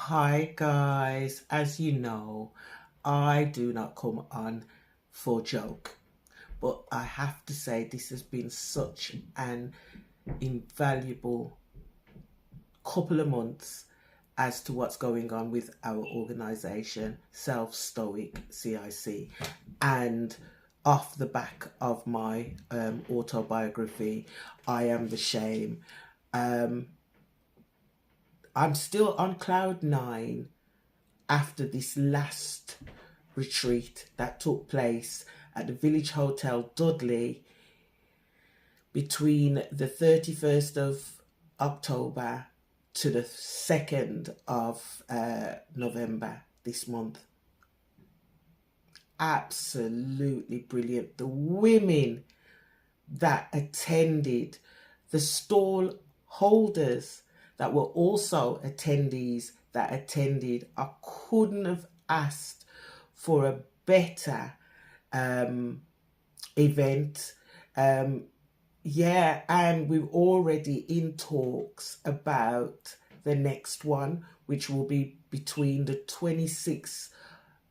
Hi guys, as you know, I do not come on for joke, but I have to say this has been such an invaluable couple of months as to what's going on with our organization, Self Stoic CIC, and off the back of my autobiography, I Am the Shame. Um, I'm still on cloud nine after this last retreat that took place at the Village Hotel Dudley between the 31st of October to the 2nd of November this month. Absolutely brilliant. The women that attended, the stall holders that were also attendees that attended, I couldn't have asked for a better event. Yeah, and we're already in talks about the next one, which will be between the 26th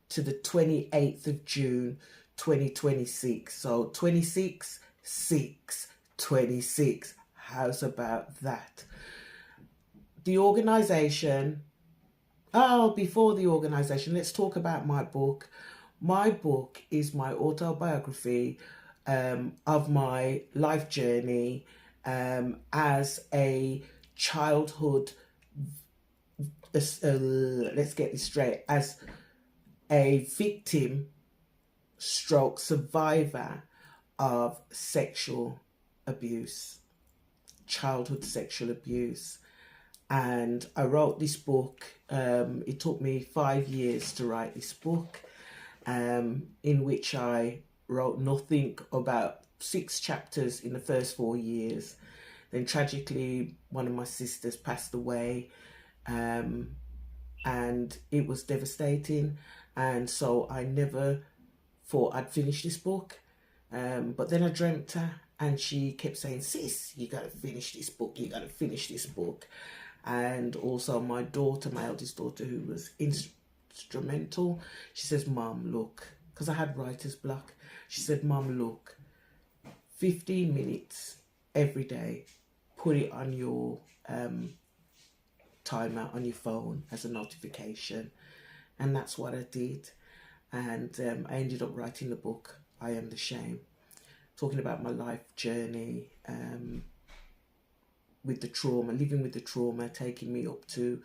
to the 28th of June 2026. So 26, 6, 26. How's about that? The organization, before the organization, let's talk about my book. My book is my autobiography of my life journey as a childhood, let's get this straight, as a victim stroke survivor of sexual abuse, childhood sexual abuse. And I wrote this book. It took me 5 years to write this book, in which I wrote nothing, about 6 chapters in the first 4 years. Then tragically, one of my sisters passed away, and it was devastating. And so I never thought I'd finish this book. But then I dreamt her, and she kept saying, "Sis, you got to finish this book. You got to finish this book." And also my daughter, my eldest daughter, who was instrumental, she says, "Mom, look," because I had writer's block. She said, "Mom, look, 15 minutes every day, put it on your timer on your phone as a notification." And that's what I did. And I ended up writing the book, I Am the Shame, talking about my life journey with the trauma, living with the trauma, taking me up to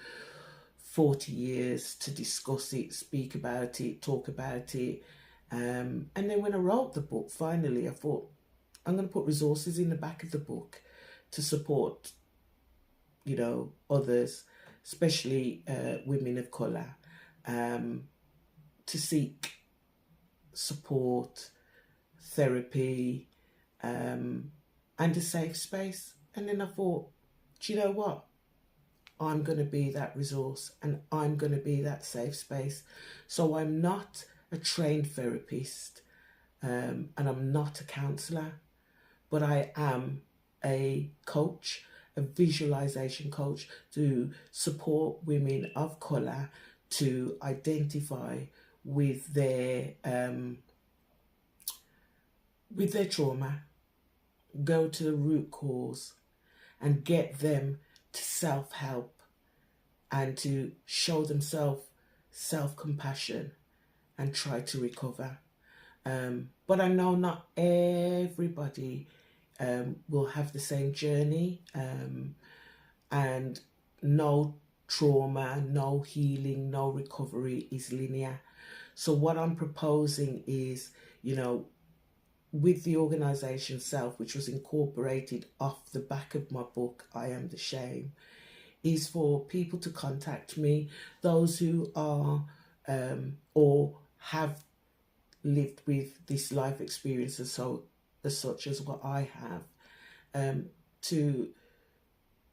40 years to discuss it, speak about it, talk about it. And then when I wrote the book, finally, I thought, I'm going to put resources in the back of the book to support, others, especially women of colour, to seek support, therapy, and a safe space. And then I thought, do you know what? I'm going to be that resource, and I'm going to be that safe space. So I'm not a trained therapist, and I'm not a counsellor, but I am a coach, a visualization coach, to support women of colour to identify with their trauma, go to the root cause, and get them to self-help and to show themselves self-compassion and try to recover. But I know not everybody will have the same journey, and no trauma, no healing, no recovery is linear. So what I'm proposing is, with the organisation SELF, which was incorporated off the back of my book, I Am the Shame, is for people to contact me, those who are or have lived with this life experience as such as what I have, to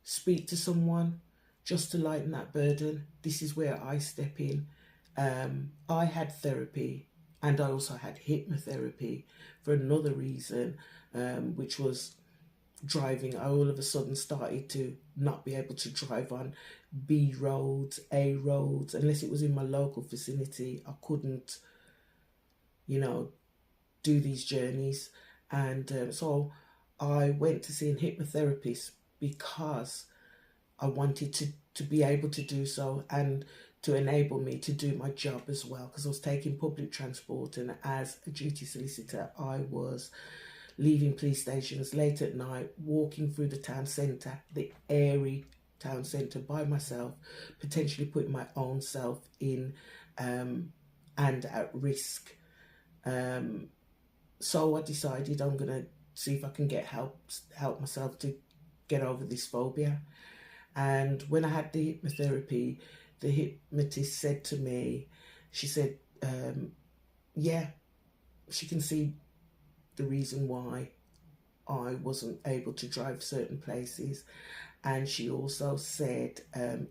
speak to someone just to lighten that burden. This is where I step in. I had therapy, and I also had hypnotherapy for another reason, which was driving, I all of a sudden started to not be able to drive on B roads, A roads, unless it was in my local vicinity. I couldn't, you know, do these journeys. And so I went to see a hypnotherapist because I wanted to be able to do so, and to enable me to do my job as well, because I was taking public transport, and as a duty solicitor I was leaving police stations late at night, walking through the town centre, the airy town centre by myself, potentially putting my own self in and at risk. So I decided I'm going to see if I can get help myself to get over this phobia. And when I had the hypnotherapy, the hypnotist said to me, she said, yeah, she can see the reason why I wasn't able to drive certain places. And she also said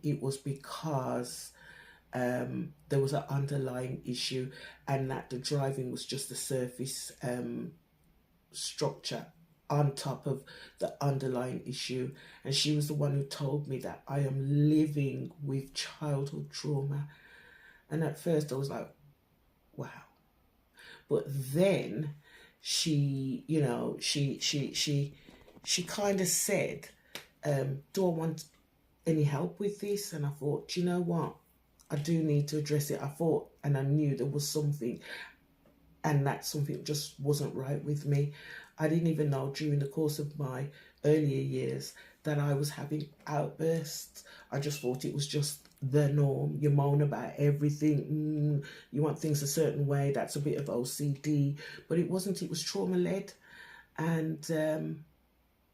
it was because there was an underlying issue, and that the driving was just a surface structure on top of the underlying issue. And she was the one who told me that I am living with childhood trauma. And at first I was like, wow. But then she, you know, she kind of said, do I want any help with this? And I thought, do you know what? I do need to address it. I thought, and I knew there was something, and that something just wasn't right with me. I didn't even know during the course of my earlier years that I was having outbursts. I just thought it was just the norm. You moan about everything. You want things a certain way. That's a bit of OCD. But it wasn't. It was trauma-led. And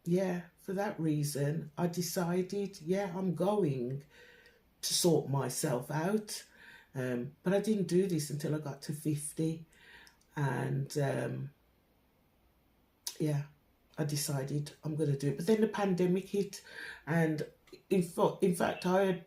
yeah, for that reason, I decided, yeah, I'm going to sort myself out. But I didn't do this until I got to 50. And yeah, I decided I'm going to do it. But then the pandemic hit, and in fact, I had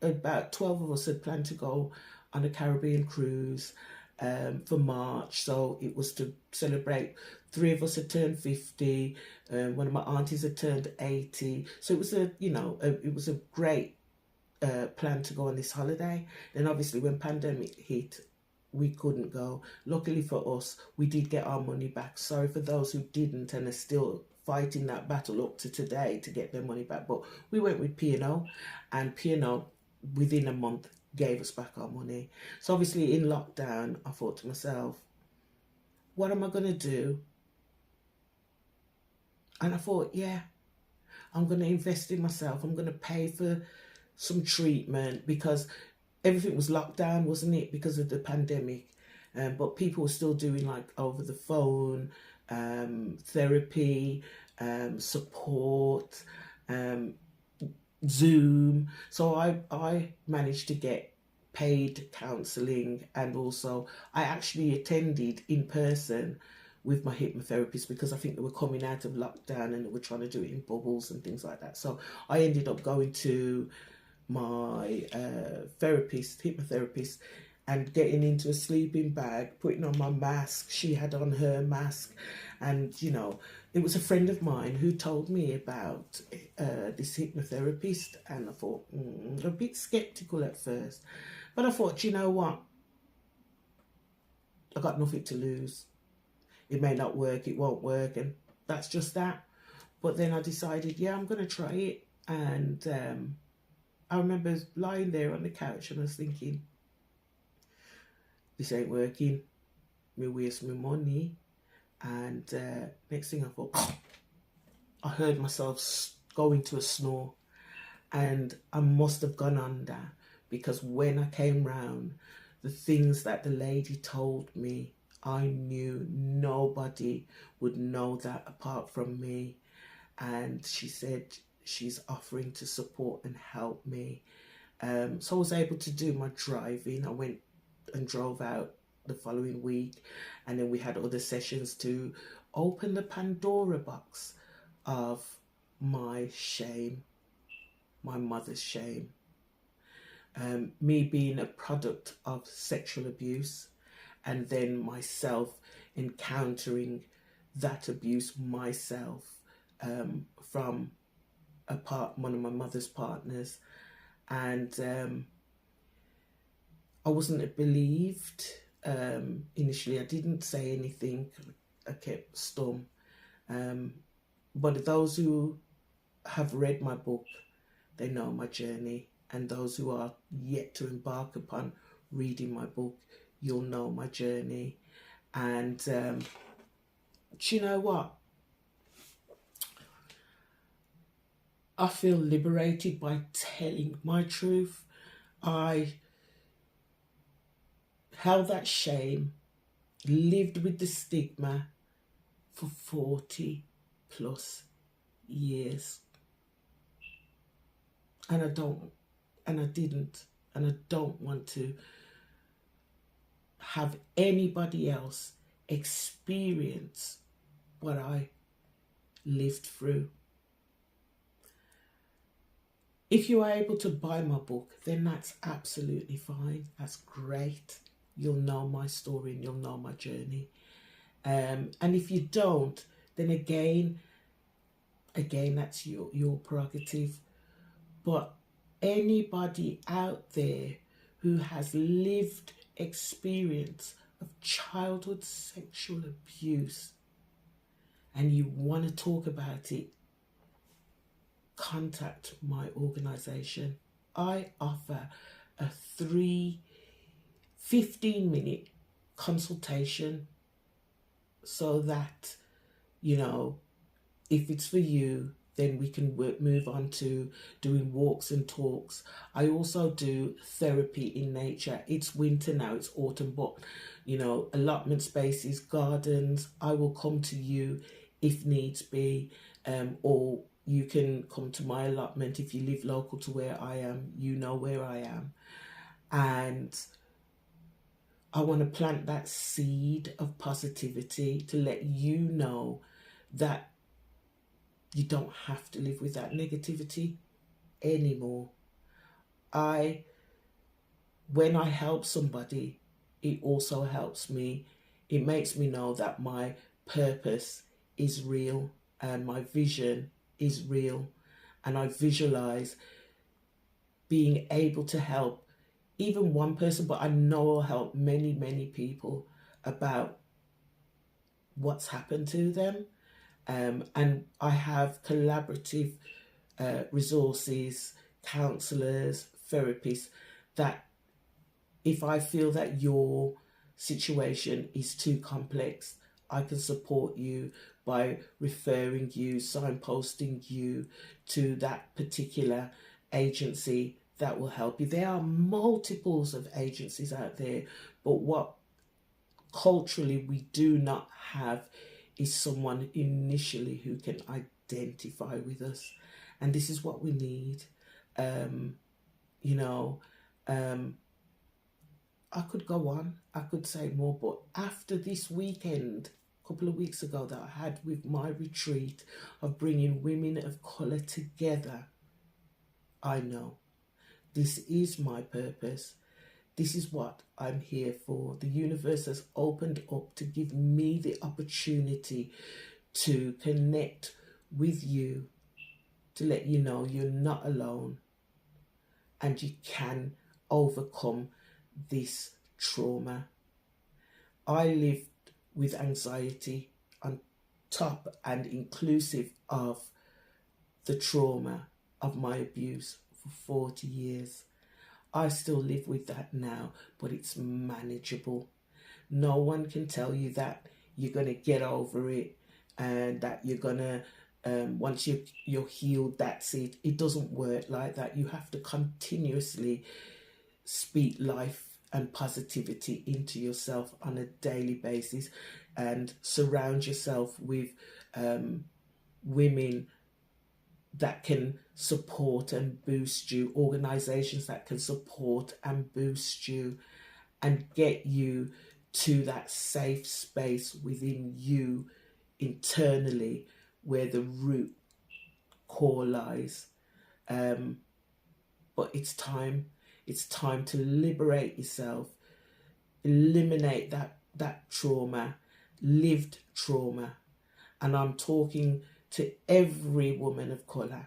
about 12 of us had planned to go on a Caribbean cruise for March. So it was to celebrate. 3 of us had turned 50. One of my aunties had turned 80. So it was it was a great plan to go on this holiday. Then obviously when pandemic hit, we couldn't go. Luckily for us, we did get our money back. Sorry for those who didn't and are still fighting that battle up to today to get their money back. But we went with P&O, and P&O within a month gave us back our money. So obviously in lockdown, I thought to myself, what am I going to do? And I thought, yeah, I'm going to invest in myself. I'm going to pay for some treatment, because everything was locked down, wasn't it, because of the pandemic? But people were still doing like over the phone, therapy, support, Zoom. So I managed to get paid counselling, and also I actually attended in person with my hypnotherapist, because I think they were coming out of lockdown and they were trying to do it in bubbles and things like that. So I ended up going to my hypnotherapist, and getting into a sleeping bag, putting on my mask. She had on her mask. And, it was a friend of mine who told me about this hypnotherapist. And I thought, a bit skeptical at first. But I thought, you know what? I got nothing to lose. It may not work, it won't work. And that's just that. But then I decided, yeah, I'm going to try it. And I remember lying there on the couch and I was thinking, this ain't working. Me waste my money. And next thing I thought, I heard myself go into a snore, and I must have gone under, because when I came round, the things that the lady told me, I knew nobody would know that apart from me. And she said she's offering to support and help me. So I was able to do my driving. I went and drove out the following week, and then we had other sessions to open the Pandora box of my shame, my mother's shame. Me being a product of sexual abuse, and then myself encountering that abuse myself, from one of my mother's partners, and I wasn't believed. Initially, I didn't say anything. I kept stum. But those who have read my book, they know my journey, and those who are yet to embark upon reading my book, you'll know my journey. And do you know what? I feel liberated by telling my truth. I held that shame, lived with the stigma for 40 plus years. And I don't want to have anybody else experience what I lived through. If you are able to buy my book, then that's absolutely fine. That's great. You'll know my story and you'll know my journey. And if you don't, then again, that's your prerogative. But anybody out there who has lived experience of childhood sexual abuse and you want to talk about it, contact my organization. I offer a 15-minute consultation so that, if it's for you, then we can move on to doing walks and talks. I also do therapy in nature. It's winter now, it's autumn, but, allotment spaces, gardens. I will come to you if needs be, or you can come to my allotment if you live local to where I am. You know where I am. And I want to plant that seed of positivity to let you know that you don't have to live with that negativity anymore. When I help somebody, it also helps me. It makes me know that my purpose is real and my vision is real. And I visualize being able to help even one person, but I know I'll help many, many people about what's happened to them. And I have collaborative resources, counsellors, therapists, that if I feel that your situation is too complex, I can support you by referring you, signposting you to that particular agency that will help you. There are multiples of agencies out there, but what culturally we do not have is someone initially who can identify with us. And this is what we need. I could go on, I could say more, but after this weekend, a couple of weeks ago, that I had with my retreat of bringing women of colour together, I know this is my purpose. This is what I'm here for. The universe has opened up to give me the opportunity to connect with you, to let you know you're not alone and you can overcome this trauma. I lived with anxiety on top and inclusive of the trauma of my abuse for 40 years. I still live with that now, but it's manageable. No one can tell you that you're going to get over it and that you're going to, once you're healed, that's it. It doesn't work like that. You have to continuously speak life and positivity into yourself on a daily basis and surround yourself with women that can support and boost you, organizations that can support and boost you and get you to that safe space within you internally where the root core lies. But it's time to liberate yourself, eliminate that trauma, lived trauma. And I'm talking to every woman of colour.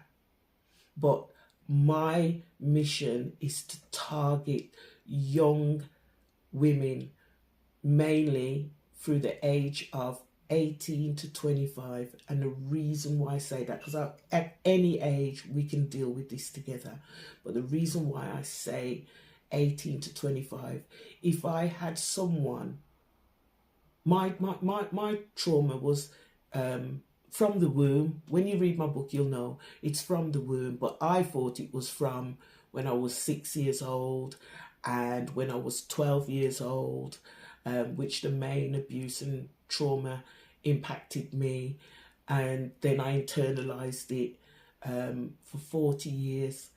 But my mission is to target young women, mainly through the age of 18 to 25. And the reason why I say that, because at any age we can deal with this together, but the reason why I say 18 to 25, if I had someone, my trauma was from the womb. When you read my book, you'll know it's from the womb, but I thought it was from when I was 6 years old and when I was 12 years old, which the main abuse and trauma impacted me. And then I internalized it for 40 years.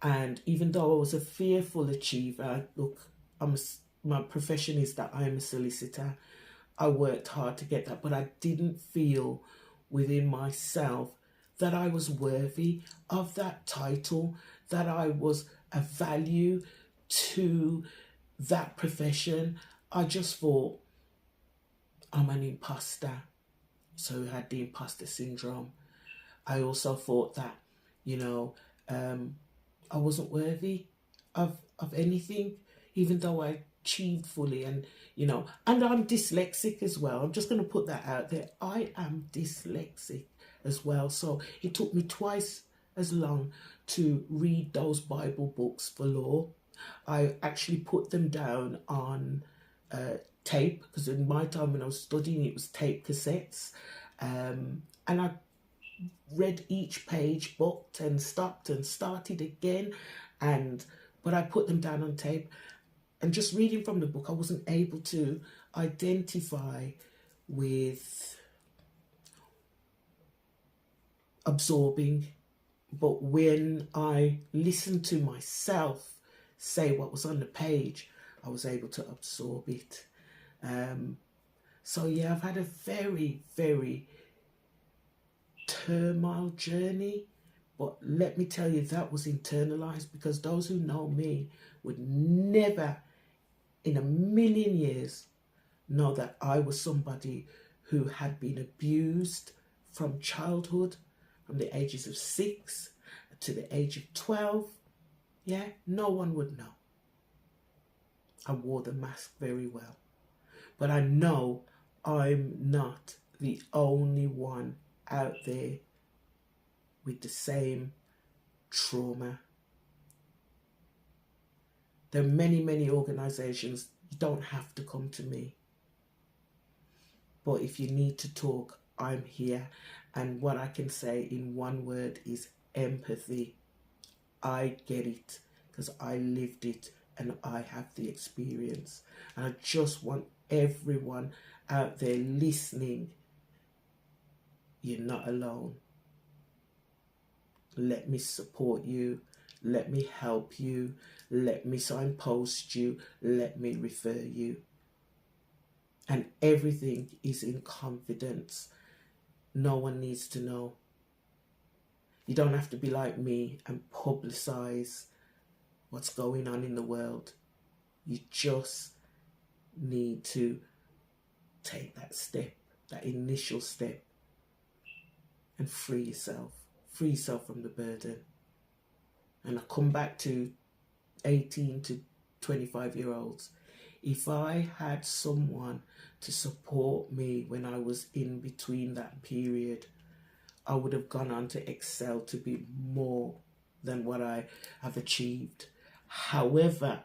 And even though I was a fearful achiever, look, my profession is that I am a solicitor. I worked hard to get that, but I didn't feel within myself that I was worthy of that title, that I was a value to that profession. I just thought, I'm an imposter. So I had the imposter syndrome. I also thought that, I wasn't worthy of anything, even though I achieved fully. And and I'm dyslexic as well. I'm just going to put that out there. I am dyslexic as well. So it took me twice as long to read those Bible books for law. I actually put them down on tape, because in my time when I was studying, it was tape cassettes. And I read each page, booked and stopped and started again. But I put them down on tape. And just reading from the book, I wasn't able to identify with absorbing. But when I listened to myself say what was on the page, I was able to absorb it. So yeah, I've had a very, very turmoil journey. But let me tell you, that was internalized, because those who know me would never in a million years know that I was somebody who had been abused from childhood, from the ages of 6 to the age of 12. Yeah, no one would know. I wore the mask very well. But I know I'm not the only one out there with the same trauma. There are many, many organizations. You don't have to come to me. But if you need to talk, I'm here. And what I can say in one word is empathy. I get it because I lived it and I have the experience. And I just want everyone out there listening, you're not alone. Let me support you. Let me help you. Let me signpost you. Let me refer you. And everything is in confidence. No one needs to know. You don't have to be like me and publicize what's going on in the world. You just need to take that step, that initial step, and free yourself. Free yourself from the burden. And I come back to 18 to 25-year-olds. If I had someone to support me when I was in between that period, I would have gone on to excel to be more than what I have achieved. However,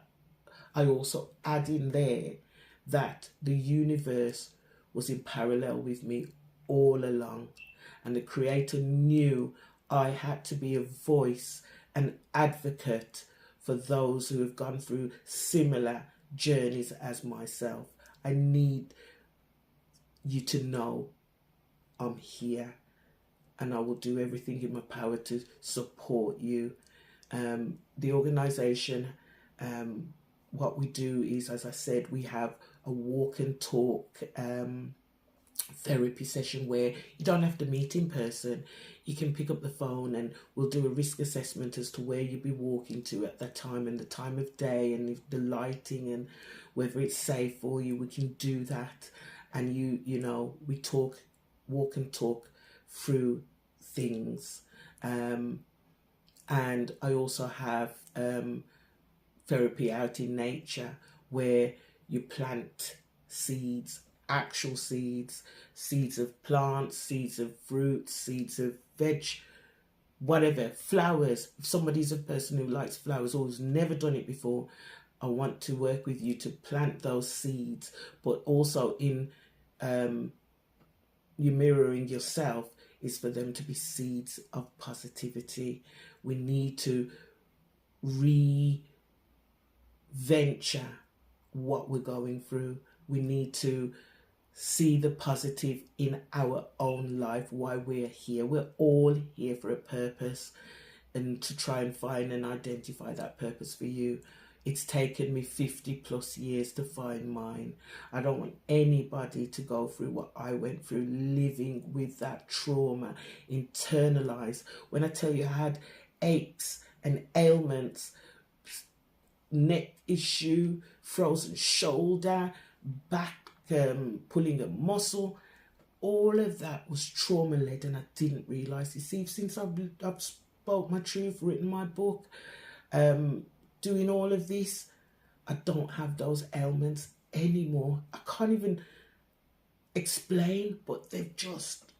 I also add in there that the universe was in parallel with me all along, and the Creator knew I had to be a voice, an advocate for those who have gone through similar journeys as myself. I need you to know I'm here, and I will do everything in my power to support you. The organisation, what we do is, as I said, we have a walk and talk therapy session where you don't have to meet in person. You can pick up the phone and we'll do a risk assessment as to where you'll be walking to at that time and the time of day and if the lighting and whether it's safe for you. We can do that, and we talk, walk and talk through things. And I also have therapy out in nature, where you plant seeds, actual seeds, seeds of plants, seeds of fruits, seeds of veg, whatever, flowers. If somebody's a person who likes flowers or has never done it before, I want to work with you to plant those seeds, but also in you mirroring yourself is for them to be seeds of positivity. We need to venture what we're going through. We need to see the positive in our own life, why we're here. We're all here for a purpose, and to try and find and identify that purpose for you. It's taken me 50 plus years to find mine. I don't want anybody to go through what I went through, living with that trauma, internalized. When I tell you I had aches and ailments, neck issue, frozen shoulder, back pulling a muscle, all of that was trauma led, and I didn't realize. You see, since I've spoke my truth, written my book, doing all of this, I don't have those ailments anymore. I can't even explain, but they've just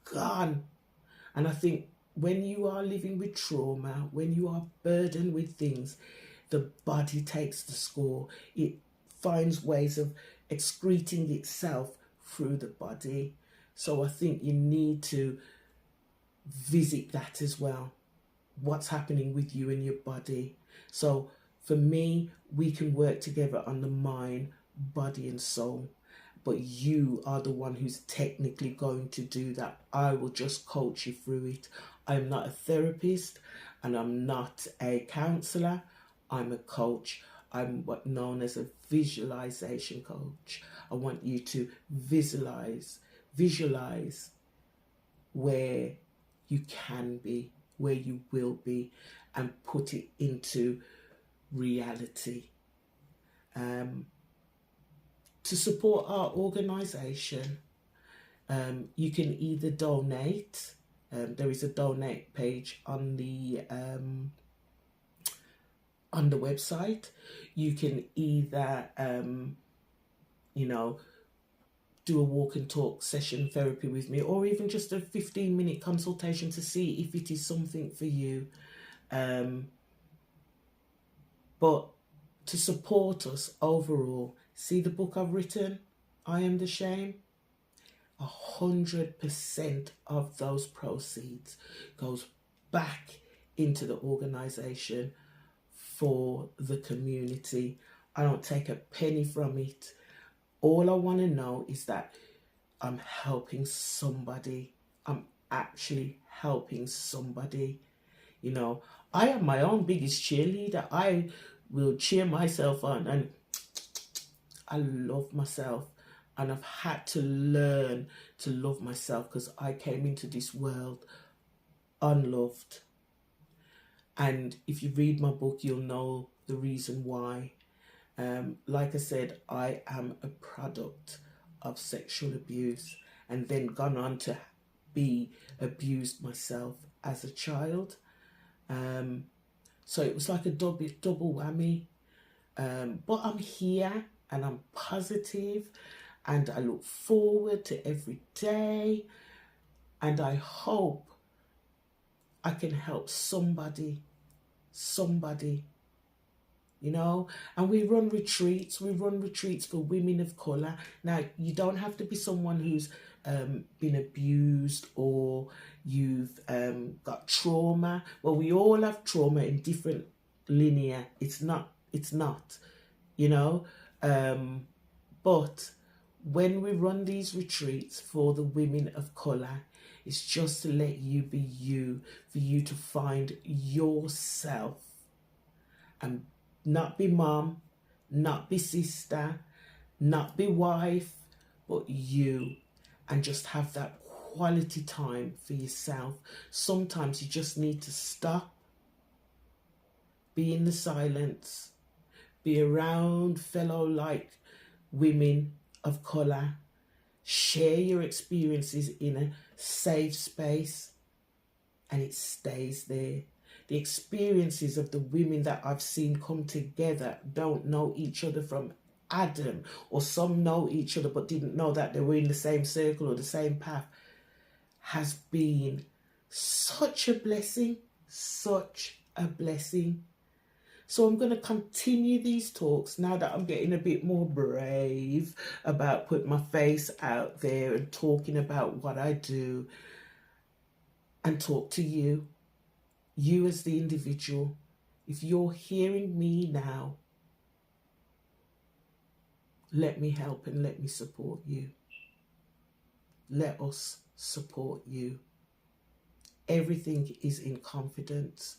gone. And I think when you are living with trauma, when you are burdened with things, the body takes the score. It finds ways of excreting itself through the body. So I think you need to visit that as well. What's happening with you and your body. So for me, we can work together on the mind, body and soul. But you are the one who's technically going to do that. I will just coach you through it. I'm not a therapist and I'm not a counselor. I'm a coach. I'm what's known as a visualization coach. I want you to visualize where you can be, where you will be, and put it into reality. To support our organisation, you can either donate. There is a donate page on the website. You can either, do a walk and talk session therapy with me, or even just a 15-minute consultation to see if it is something for you. But to support us overall, see the book I've written, I Am the Shame? 100% of those proceeds goes back into the organisation for the community. I don't take a penny from it. All I want to know is that I'm helping somebody. I'm actually helping somebody. I am my own biggest cheerleader. I will cheer myself on, and I love myself. And I've had to learn to love myself because I came into this world unloved. And if you read my book, you'll know the reason why. Like I said, I am a product of sexual abuse, and then gone on to be abused myself as a child. So it was like a double whammy. But I'm here and I'm positive, and I look forward to every day, and I hope I can help somebody, and we run retreats for women of colour. Now, you don't have to be someone who's been abused or you've got trauma. Well, we all have trauma in different linear. It's not, but when we run these retreats for the women of colour, it's just to let you be you, for you to find yourself and not be mom, not be sister, not be wife, but you, and just have that quality time for yourself. Sometimes you just need to stop, be in the silence, be around fellow women of colour, share your experiences in a safe space, and it stays there. The experiences of the women that I've seen come together don't know each other from Adam, or some know each other but didn't know that they were in the same circle or the same path, has been such a blessing, such a blessing. So I'm going to continue these talks now that I'm getting a bit more brave about putting my face out there and talking about what I do, and talk to you, you as the individual. If you're hearing me now, let me help and let me support you. Let us support you. Everything is in confidence.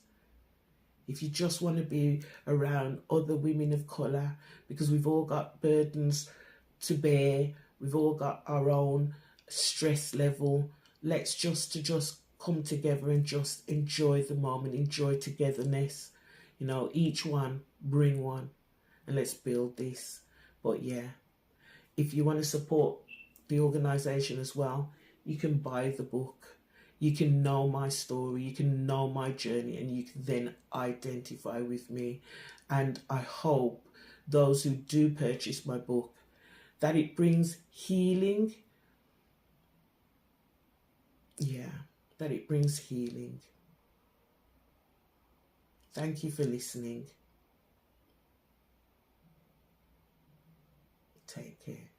If you just want to be around other women of colour, because we've all got burdens to bear, we've all got our own stress level, let's just come together and just enjoy the moment, enjoy togetherness. You know, each one bring one, and let's build this. But yeah, if you want to support the organisation as well, you can buy the book. You can know my story, you can know my journey, and you can then identify with me. And I hope those who do purchase my book, that it brings healing. Yeah, that it brings healing. Thank you for listening. Take care.